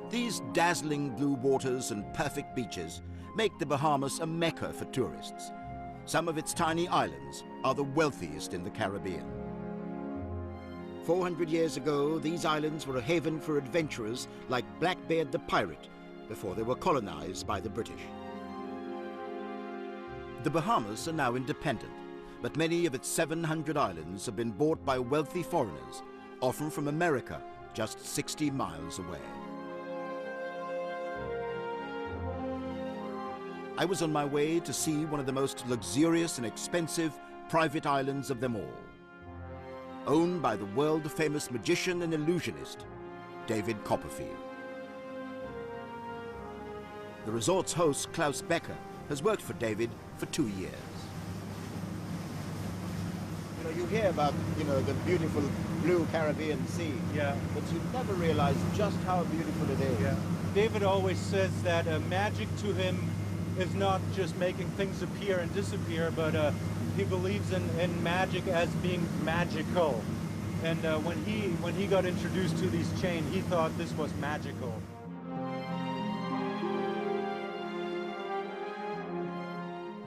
These dazzling blue waters and perfect beaches make the Bahamas a mecca for tourists. Some of its tiny islands are the wealthiest in the Caribbean. 400 years ago, these islands were a haven for adventurers like Blackbeard the pirate before they were colonized by the British. The Bahamas are now independent, but many of its 700 islands have been bought by wealthy foreigners, often from America, just 60 miles away. I was on my way to see one of the most luxurious and expensive private islands of them all, owned by the world-famous magician and illusionist, David Copperfield. The resort's host, Klaus Becker, has worked for David for 2 years. You know, you hear about, the beautiful blue Caribbean Sea, Yeah. but you never realize just how beautiful it is. Yeah. David always says that magic to him is not just making things appear and disappear, but he believes in magic as being magical. And when he got introduced to these chains, he thought this was magical.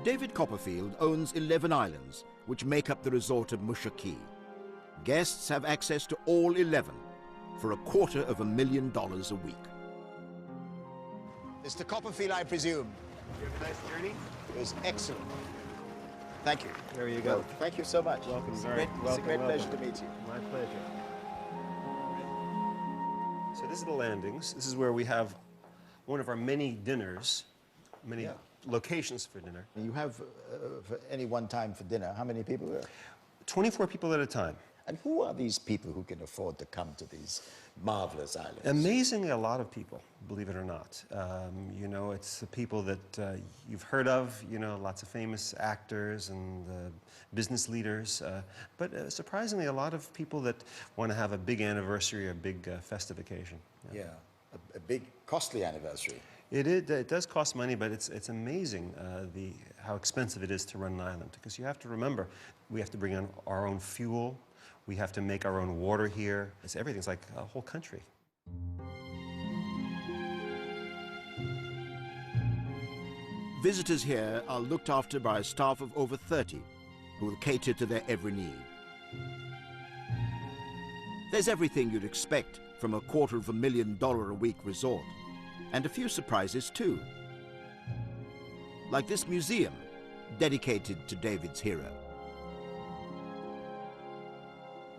David Copperfield owns 11 islands, which make up the resort of Musha Key. Guests have access to all 11 for $250,000 a week. Mr. Copperfield, I presume. You have a nice journey? It was excellent. Thank you. There you go. Well, thank you so much. Welcome. It's Very a great pleasure to meet you. My pleasure. So this is the landings. This is where we have one of our many dinners, many locations for dinner. You have, for any one time for dinner, how many people there? 24 people at a time. And who are these people who can afford to come to these marvelous islands? Amazingly, a lot of people, believe it or not. It's the people that you've heard of, lots of famous actors and business leaders. But surprisingly, a lot of people that want to have a big anniversary, a big festive occasion. Yeah, a big, costly anniversary. It does cost money, but it's amazing how expensive it is to run an island. Because you have to remember, we have to bring in our own fuel. We have to make our own water here. Everything's like a whole country. Visitors here are looked after by a staff of over 30 who will cater to their every need. There's everything you'd expect from a $250,000 a week resort, and a few surprises too. Like this museum dedicated to David's hero.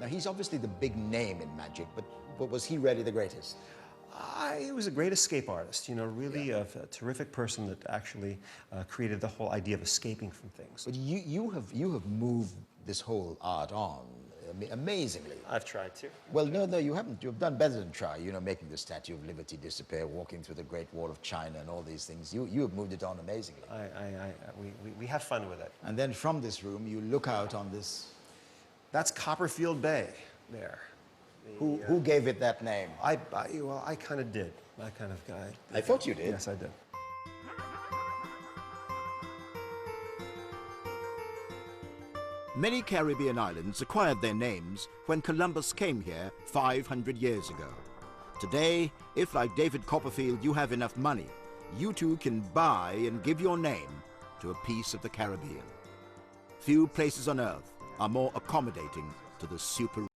Now, he's obviously the big name in magic, but was he really the greatest? He was a great escape artist, really a terrific person that actually created the whole idea of escaping from things. But you have moved this whole art on amazingly. I've tried to. Well, no, you haven't. You've done better than try. Making the Statue of Liberty disappear, walking through the Great Wall of China and all these things. You have moved it on amazingly. We have fun with it. And then from this room, you look out on this. That's Copperfield Bay there. Who gave it that name? I kind of did. I thought you did. Yes, I did. Many Caribbean islands acquired their names when Columbus came here 500 years ago. Today, if like David Copperfield you have enough money, you too can buy and give your name to a piece of the Caribbean. Few places on earth are more accommodating to the super